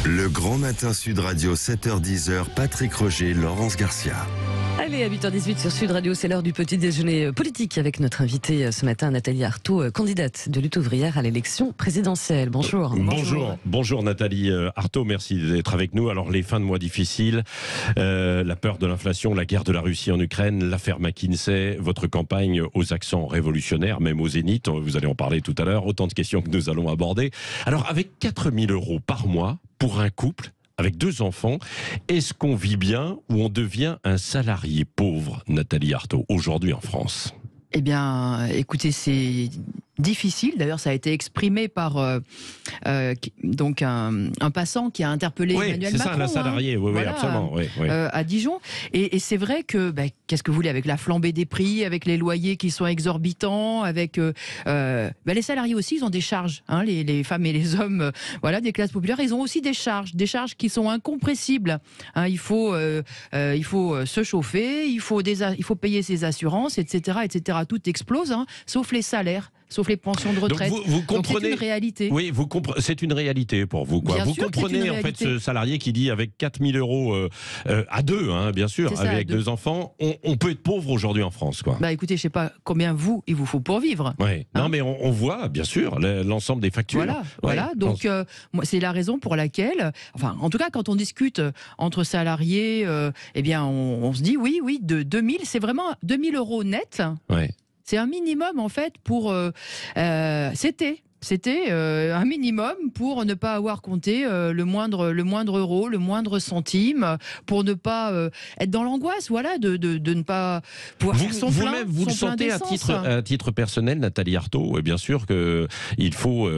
Le Grand Matin Sud Radio, 7h-10h, Patrick Roger, Laurence Garcia. Allez, à 8h18 sur Sud Radio, c'est l'heure du petit déjeuner politique avec notre invitée ce matin, Nathalie Arthaud, candidate de lutte ouvrière à l'élection présidentielle. Bonjour. Bonjour Nathalie Arthaud, merci d'être avec nous. Alors les fins de mois difficiles, la peur de l'inflation, la guerre de la Russie en Ukraine, l'affaire McKinsey, votre campagne aux accents révolutionnaires, même au Zénith, vous allez en parler tout à l'heure, autant de questions que nous allons aborder. Alors avec 4 000 € par mois pour un couple, avec 2 enfants, est-ce qu'on vit bien ou on devient un salarié pauvre, Nathalie Arthaud, aujourd'hui en France ? Eh bien, écoutez, c'est difficile. D'ailleurs, ça a été exprimé par donc un passant qui a interpellé Emmanuel Macron. Oui, c'est ça, un salarié, oui, voilà, absolument. Oui. À Dijon. Et c'est vrai que, qu'est-ce que vous voulez, avec la flambée des prix, avec les loyers qui sont exorbitants, avec les salariés aussi, ils ont des charges. Hein, les femmes et les hommes, voilà, des classes populaires, ils ont aussi des charges qui sont incompressibles. Hein, il faut se chauffer, il faut payer ses assurances, etc., etc. Tout explose, hein, sauf les salaires. Sauf les pensions de retraite. Donc vous comprenez, c'est une réalité. Oui, c'est une réalité pour vous. Quoi. Vous comprenez en fait ce salarié qui dit avec 4 000 € à 2, hein, bien sûr, ça, avec 2 enfants, on peut être pauvre aujourd'hui en France. Quoi. Écoutez, je ne sais pas combien il vous faut pour vivre. Ouais. Hein, non, mais on voit bien sûr l'ensemble des factures. Voilà. Donc c'est la raison pour laquelle, enfin, en tout cas, quand on discute entre salariés, eh bien, on se dit oui, de 2000, c'est vraiment 2000 € net. Ouais. C'est un minimum, en fait, pour... C'était un minimum pour ne pas avoir compté le moindre euro, le moindre centime, pour ne pas être dans l'angoisse, voilà, de ne pas pouvoir faire son plein. Vous le sentez à titre personnel, Nathalie Arthaud, bien sûr qu'il faut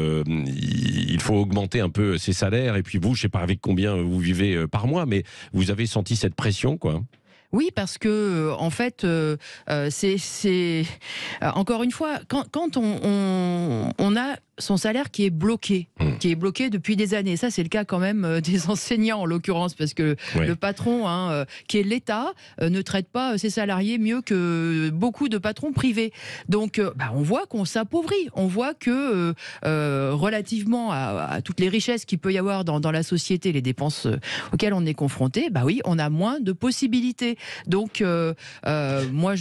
augmenter un peu ses salaires. Et puis vous, je ne sais pas avec combien vous vivez par mois, mais vous avez senti cette pression, quoi. Oui, parce que en fait, c'est encore une fois, quand on a son salaire qui est bloqué depuis des années. Ça, c'est le cas quand même des enseignants, en l'occurrence, parce que le patron, qui est l'État, ne traite pas ses salariés mieux que beaucoup de patrons privés. Donc, on voit qu'on s'appauvrit. On voit que, relativement à toutes les richesses qu'il peut y avoir dans la société, les dépenses auxquelles on est confronté, on a moins de possibilités. Donc, moi,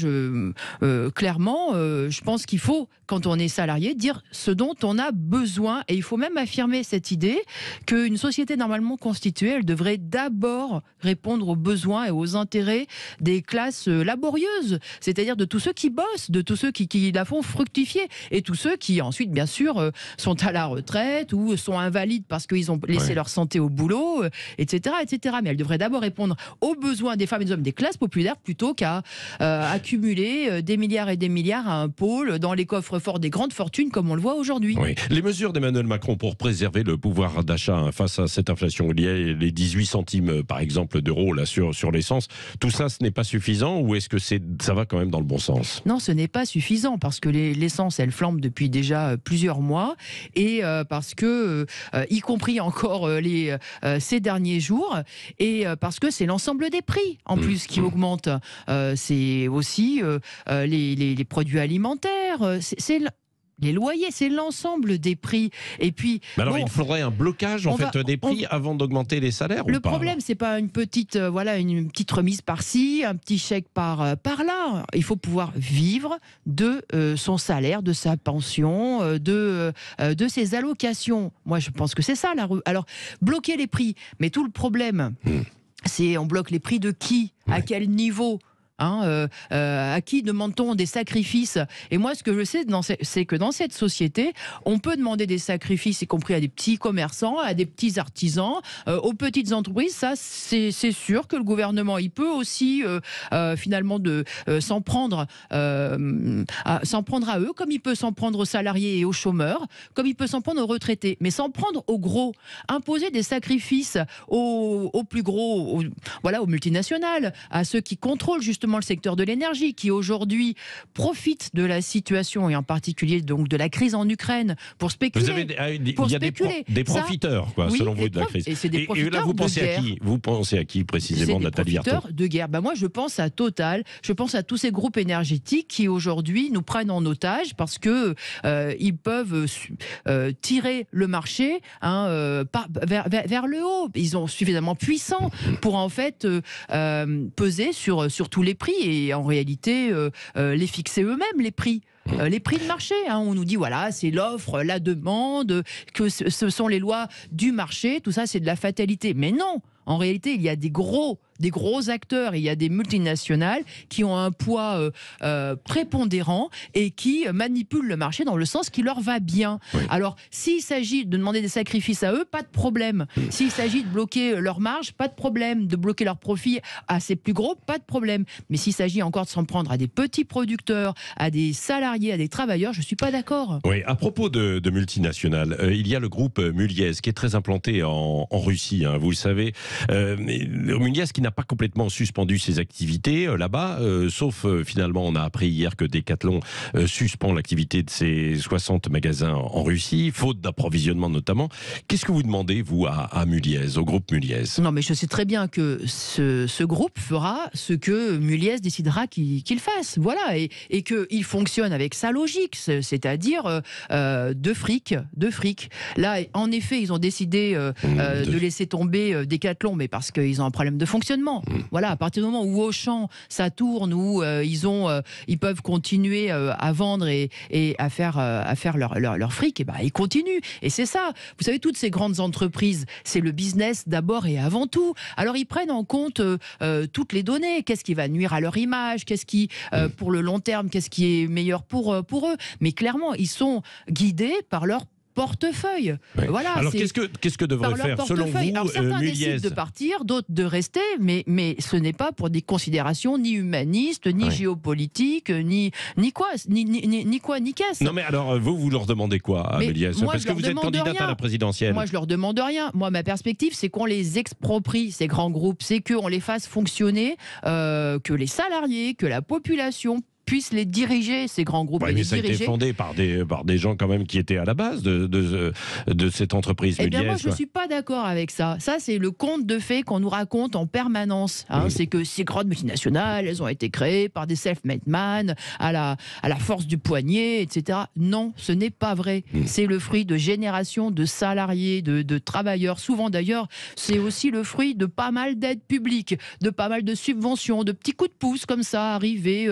clairement, je pense qu'il faut, quand on est salarié, dire ce dont on a besoin, et il faut même affirmer cette idée qu'une société normalement constituée, elle devrait d'abord répondre aux besoins et aux intérêts des classes laborieuses, c'est-à-dire de tous ceux qui bossent, de tous ceux qui la font fructifier, et tous ceux qui ensuite, bien sûr, sont à la retraite ou sont invalides parce qu'ils ont laissé leur santé au boulot, etc., etc. Mais elle devrait d'abord répondre aux besoins des femmes et des hommes des classes populaires plutôt qu'à accumuler des milliards et des milliards à un pôle dans les coffres forts des grandes fortunes comme on le voit aujourd'hui. Oui. Les mesures d'Emmanuel Macron pour préserver le pouvoir d'achat face à cette inflation, il y a les 18 centimes par exemple d'euros là, sur l'essence, tout ça ce n'est pas suffisant ou est-ce que ça va quand même dans le bon sens ? Non, ce n'est pas suffisant parce que l'essence elle flambe depuis déjà plusieurs mois et parce que, y compris encore ces derniers jours, et parce que c'est l'ensemble des prix en plus qui augmente. C'est aussi les produits alimentaires, c'est les loyers, c'est l'ensemble des prix. Et puis, alors il faudrait un blocage des prix avant d'augmenter les salaires. Le problème, c'est pas une petite remise par-ci, un petit chèque par-là. Il faut pouvoir vivre de son salaire, de sa pension, de ses allocations. Moi, je pense que c'est ça. Alors, bloquer les prix, mais tout le problème, c'est on bloque les prix de qui ? À quel niveau ? À qui demande-t-on des sacrifices ? Et moi, ce que je sais, c'est que dans cette société, on peut demander des sacrifices, y compris à des petits commerçants, à des petits artisans, aux petites entreprises. Ça, c'est sûr que le gouvernement, il peut aussi finalement s'en prendre à eux, comme il peut s'en prendre aux salariés et aux chômeurs, comme il peut s'en prendre aux retraités, mais s'en prendre aux gros, imposer des sacrifices aux plus gros, aux multinationales, à ceux qui contrôlent justement justement le secteur de l'énergie qui aujourd'hui profite de la situation et en particulier donc de la crise en Ukraine pour spéculer. Vous avez il y a des profiteurs, quoi, oui, selon vous, de la crise. Et c'est des profiteurs là, vous pensez de guerre. à qui? Vous pensez à qui précisément, Nathalie Arthaud? Des profiteurs de guerre. Moi, je pense à Total. Je pense à tous ces groupes énergétiques qui aujourd'hui nous prennent en otage parce que ils peuvent tirer le marché vers le haut. Ils sont suffisamment puissants pour en fait peser sur tous les prix et en réalité les fixer eux-mêmes, les prix. Les prix de marché, on nous dit voilà, c'est l'offre, la demande, que ce sont les lois du marché, tout ça c'est de la fatalité. Mais non, en réalité, il y a des gros acteurs, il y a des multinationales qui ont un poids prépondérant et qui manipulent le marché dans le sens qui leur va bien. Oui. Alors, s'il s'agit de demander des sacrifices à eux, pas de problème. S'il s'agit de bloquer leur marge, pas de problème. De bloquer leur profit à ces plus gros, pas de problème. Mais s'il s'agit encore de s'en prendre à des petits producteurs, à des salariés, à des travailleurs, je ne suis pas d'accord. Oui, à propos de multinationales, il y a le groupe Muliez qui est très implanté en Russie, vous le savez. Muliez qui n'a pas complètement suspendu ses activités là-bas, sauf finalement on a appris hier que Decathlon suspend l'activité de ses 60 magasins en Russie, faute d'approvisionnement notamment. Qu'est-ce que vous demandez, vous, à Muliez, au groupe Muliez? Non, mais je sais très bien que ce groupe fera ce que Muliez décidera qu'il fasse. Voilà, et qu'il fonctionne avec sa logique, c'est-à-dire de fric. Là, en effet, ils ont décidé de laisser tomber Decathlon, mais parce qu'ils ont un problème de fonctionnement. Voilà, à partir du moment où Auchan, ça tourne, où ils peuvent continuer à vendre et à faire leur fric, et ils continuent. Et c'est ça. Vous savez, toutes ces grandes entreprises, c'est le business d'abord et avant tout. Alors, ils prennent en compte toutes les données. Qu'est-ce qui va nuire à leur image? Qu'est-ce qui, pour le long terme, qu'est-ce qui est meilleur pour eux? Mais clairement, ils sont guidés par leur portefeuille. Oui. Voilà, alors qu'est-ce que devrait faire selon vous alors, certains Muliez décident de partir, d'autres de rester, mais ce n'est pas pour des considérations ni humanistes, ni géopolitiques, ni qu'est-ce. Non mais alors vous leur demandez quoi à Muliez? Parce que vous êtes candidate à la présidentielle. Moi je leur demande rien. Moi ma perspective c'est qu'on les exproprie, ces grands groupes, c'est qu'on les fasse fonctionner, que les salariés, que la population puissent les diriger, ces grands groupes. Mais ça a été fondé par des gens quand même qui étaient à la base de cette entreprise Muliez. Moi, je ne suis pas d'accord avec ça. Ça, c'est le conte de fées qu'on nous raconte en permanence. C'est que ces grandes multinationales, elles ont été créées par des self-made man, à la force du poignet, etc. Non, ce n'est pas vrai. C'est le fruit de générations de salariés, de travailleurs. Souvent, d'ailleurs, c'est aussi le fruit de pas mal d'aides publiques, de pas mal de subventions, de petits coups de pouce comme ça, arrivés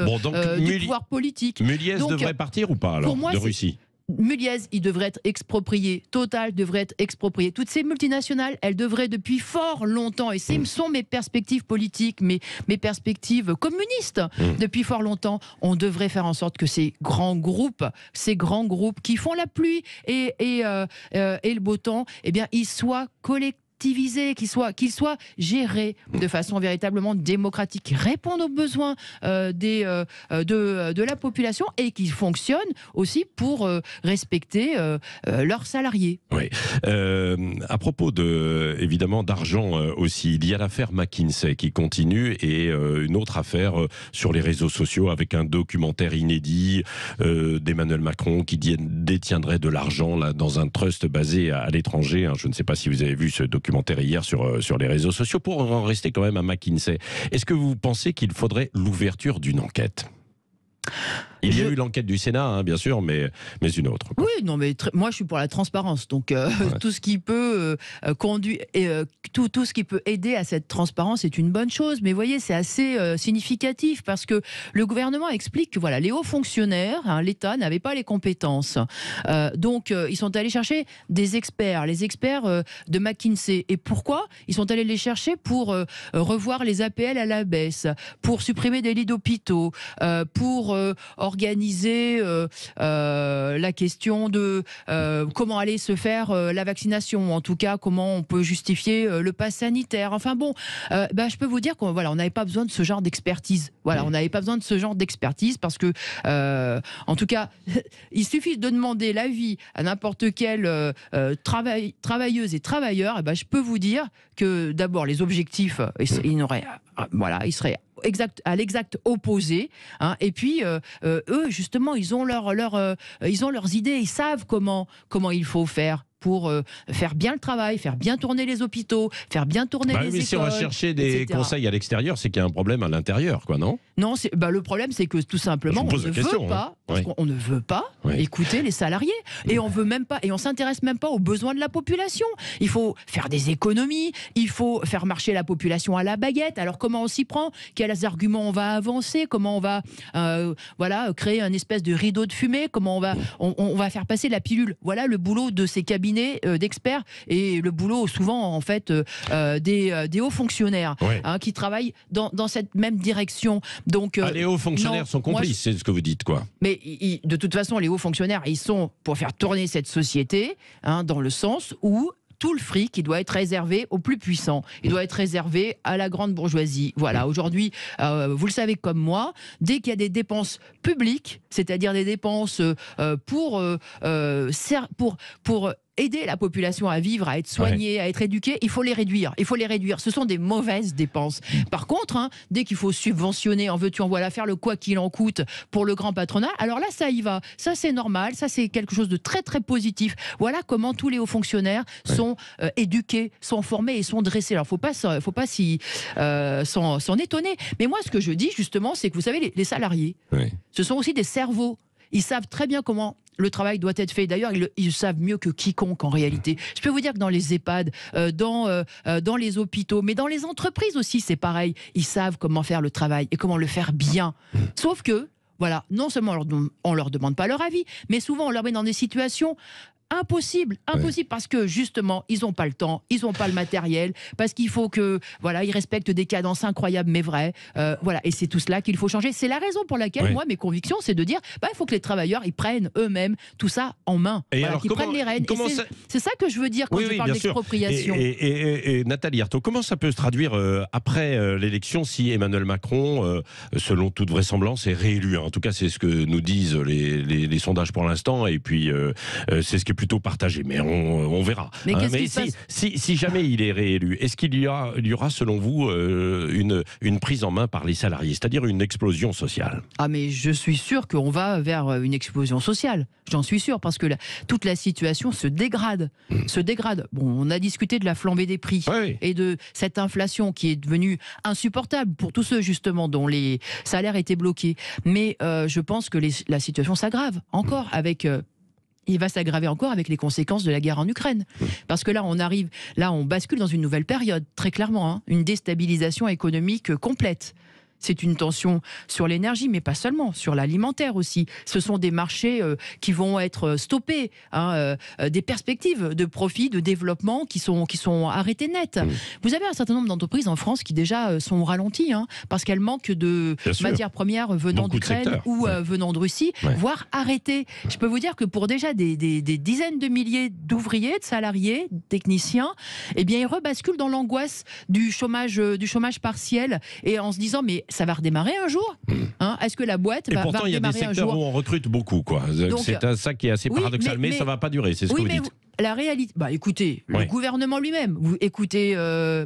du pouvoir politique. Muliez devrait partir ou pas, alors, de Russie? Muliez, il devrait être exproprié. Total devrait être exproprié. Toutes ces multinationales, elles devraient depuis fort longtemps, et ce sont mes perspectives politiques, mes perspectives communistes, depuis fort longtemps, on devrait faire en sorte que ces grands groupes qui font la pluie et le beau temps, ils soient collectifs, qu'ils soient gérés de façon véritablement démocratique, qui répondent aux besoins de la population et qui fonctionnent aussi pour respecter leurs salariés. Oui. À propos évidemment d'argent aussi, il y a l'affaire McKinsey qui continue et une autre affaire sur les réseaux sociaux avec un documentaire inédit d'Emmanuel Macron qui détiendrait de l'argent là, dans un trust basé à l'étranger. Je ne sais pas si vous avez vu ce documentaire hier sur les réseaux sociaux. Pour en rester quand même à McKinsey, est-ce que vous pensez qu'il faudrait l'ouverture d'une enquête ? Il y a eu l'enquête du Sénat, bien sûr, mais une autre. Oui, non, mais moi je suis pour la transparence. Donc tout ce qui peut conduire, tout ce qui peut aider à cette transparence est une bonne chose. Mais vous voyez, c'est assez significatif parce que le gouvernement explique que voilà, les hauts fonctionnaires, l'État n'avait pas les compétences. Donc ils sont allés chercher des experts, les experts de McKinsey. Et pourquoi ? Ils sont allés les chercher pour revoir les APL à la baisse, pour supprimer des lits d'hôpitaux, pour organiser la question de comment allait se faire la vaccination, en tout cas comment on peut justifier le pass sanitaire. Enfin bon, je peux vous dire qu'on n'avait pas besoin de ce genre d'expertise. Voilà, on n'avait pas besoin de ce genre d'expertise parce que, en tout cas, il suffit de demander l'avis à n'importe quelle travailleuse et travailleur. Je peux vous dire que d'abord les objectifs, ils seraient à l'exact opposé. Hein. Et puis, eux, justement, ils ont leurs idées, ils savent comment il faut faire pour faire bien le travail, faire bien tourner les hôpitaux, faire bien tourner les écoles. Si on va chercher des conseils à l'extérieur, c'est qu'il y a un problème à l'intérieur, quoi, non ? Non, le problème, c'est que tout simplement, on ne veut pas écouter les salariés. Et on veut même pas, et on s'intéresse même pas aux besoins de la population. Il faut faire des économies, il faut faire marcher la population à la baguette. Alors comment on s'y prend ? Quels arguments on va avancer ? Comment on va créer un espèce de rideau de fumée ? Comment on va faire passer la pilule ? Voilà le boulot de ces cabinets d'experts et le boulot souvent en fait des hauts fonctionnaires qui travaillent dans cette même direction. Donc les hauts fonctionnaires sont complices, c'est ce que vous dites, quoi. Mais de toute façon, les hauts fonctionnaires, ils sont pour faire tourner cette société, dans le sens où tout le fric, il doit être réservé aux plus puissants. Il doit être réservé à la grande bourgeoisie. Voilà, aujourd'hui, vous le savez comme moi, dès qu'il y a des dépenses publiques, c'est-à-dire des dépenses pour aider la population à vivre, à être soignée, à être éduquée, il faut les réduire. Ce sont des mauvaises dépenses. Par contre, dès qu'il faut subventionner, en veux-tu, en voilà, faire le quoi qu'il en coûte pour le grand patronat, alors là, ça y va. Ça, c'est normal. Ça, c'est quelque chose de très, très positif. Voilà comment tous les hauts fonctionnaires sont éduqués, sont formés et sont dressés. Alors, faut pas s'en étonner. Mais moi, ce que je dis, justement, c'est que vous savez, les salariés, ce sont aussi des cerveaux. Ils savent très bien comment le travail doit être fait. D'ailleurs, ils savent mieux que quiconque en réalité. Je peux vous dire que dans les EHPAD, dans les hôpitaux, mais dans les entreprises aussi, c'est pareil. Ils savent comment faire le travail et comment le faire bien. Sauf que, voilà, non seulement on leur demande pas leur avis, mais souvent on leur met dans des situations impossible, parce que justement, ils n'ont pas le temps, ils n'ont pas le matériel, parce qu'il faut que, ils respectent des cadences incroyables mais vraies, et c'est tout cela qu'il faut changer. C'est la raison pour laquelle, moi, mes convictions, c'est de dire, il faut que les travailleurs, ils prennent eux-mêmes tout ça en main, qu'ils prennent les rênes. C'est ça que je veux dire quand je parle d'expropriation. Et Nathalie Arthaud, comment ça peut se traduire après l'élection si Emmanuel Macron, selon toute vraisemblance, est réélu ? En tout cas, c'est ce que nous disent les sondages pour l'instant, et puis c'est ce qui est plutôt partagé, mais on verra. Mais si jamais il est réélu, est-ce qu'il y aura selon vous une prise en main par les salariés, c'est-à-dire une explosion sociale ? Ah mais je suis sûr qu'on va vers une explosion sociale, j'en suis sûr, parce que toute la situation se dégrade. Bon, on a discuté de la flambée des prix et de cette inflation qui est devenue insupportable pour tous ceux justement dont les salaires étaient bloqués. Mais je pense que la situation s'aggrave encore il va s'aggraver encore avec les conséquences de la guerre en Ukraine. Parce que là, on bascule dans une nouvelle période, très clairement, une déstabilisation économique complète. C'est une tension sur l'énergie, mais pas seulement, sur l'alimentaire aussi. Ce sont des marchés qui vont être stoppés, des perspectives de profit, de développement qui sont arrêtées net. Vous avez un certain nombre d'entreprises en France qui déjà sont au ralenti, parce qu'elles manquent de matières premières venant d'Ukraine ou venant de Russie, voire arrêtées. Je peux vous dire que pour déjà des dizaines de milliers d'ouvriers, de salariés, techniciens, ils rebasculent dans l'angoisse du chômage partiel, et en se disant mais ça va redémarrer un jour, est-ce que la boîte va redémarrer un jour ? Et pourtant, il y a des secteurs où on recrute beaucoup, quoi. C'est ça qui est assez paradoxal, mais ça ne va pas durer, c'est ce que vous dites. La réalité, écoutez, le gouvernement lui-même, vous écoutez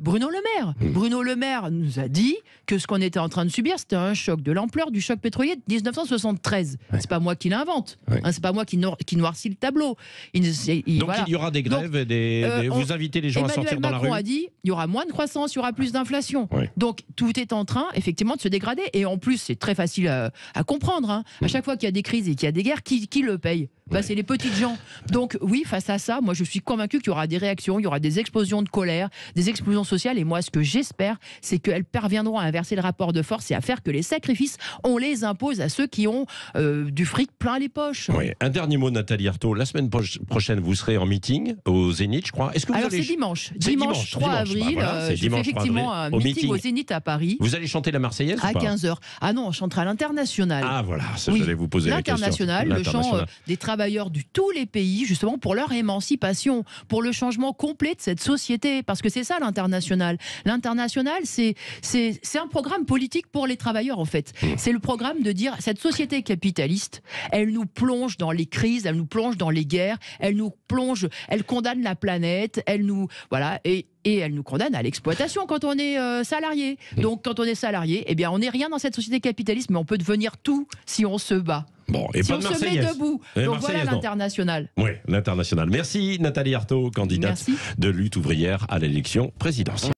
Bruno Le Maire. Bruno Le Maire nous a dit que ce qu'on était en train de subir, c'était un choc de l'ampleur du choc pétrolier de 1973. C'est pas moi qui l'invente, c'est pas moi qui noircis le tableau. Donc il y aura des grèves, vous invitez les gens à sortir dans la rue. Emmanuel Macron a dit, il y aura moins de croissance, il y aura plus d'inflation. Donc tout est en train, effectivement, de se dégrader. Et en plus, c'est très facile à comprendre. À chaque fois qu'il y a des crises et qu'il y a des guerres, qui le paye ? C'est les petites gens. Donc oui, face à ça, moi je suis convaincu qu'il y aura des réactions, il y aura des explosions de colère, des explosions sociales, et moi ce que j'espère, c'est qu'elles parviendront à inverser le rapport de force et à faire que les sacrifices, on les impose à ceux qui ont du fric plein les poches. Un dernier mot, Nathalie Arthaud. La semaine prochaine, vous serez en meeting au Zénith, je crois. Alors c'est dimanche 3 avril. Je fais effectivement un meeting au Zénith à Paris. Vous allez chanter la Marseillaise à 15h. Ah non, on chantera à l'International. Ah voilà, ça j'allais vous poser la question. L'International, le chant des travailleurs de tous les pays, justement pour leur émancipation. l'émancipation, pour le changement complet de cette société, parce que c'est ça l'international. L'international, c'est un programme politique pour les travailleurs, en fait. C'est le programme de dire, cette société capitaliste, elle nous plonge dans les crises, elle nous plonge dans les guerres, elle condamne la planète, et elle nous condamne à l'exploitation quand on est salarié. Donc quand on est salarié, eh bien on n'est rien dans cette société capitaliste, mais on peut devenir tout si on se bat. Bon, et si pas on de se met Marseillaise. debout. Donc voilà l'international. Oui, l'international. Merci Nathalie Arthaud, candidate Merci. de lutte ouvrière à l'élection présidentielle.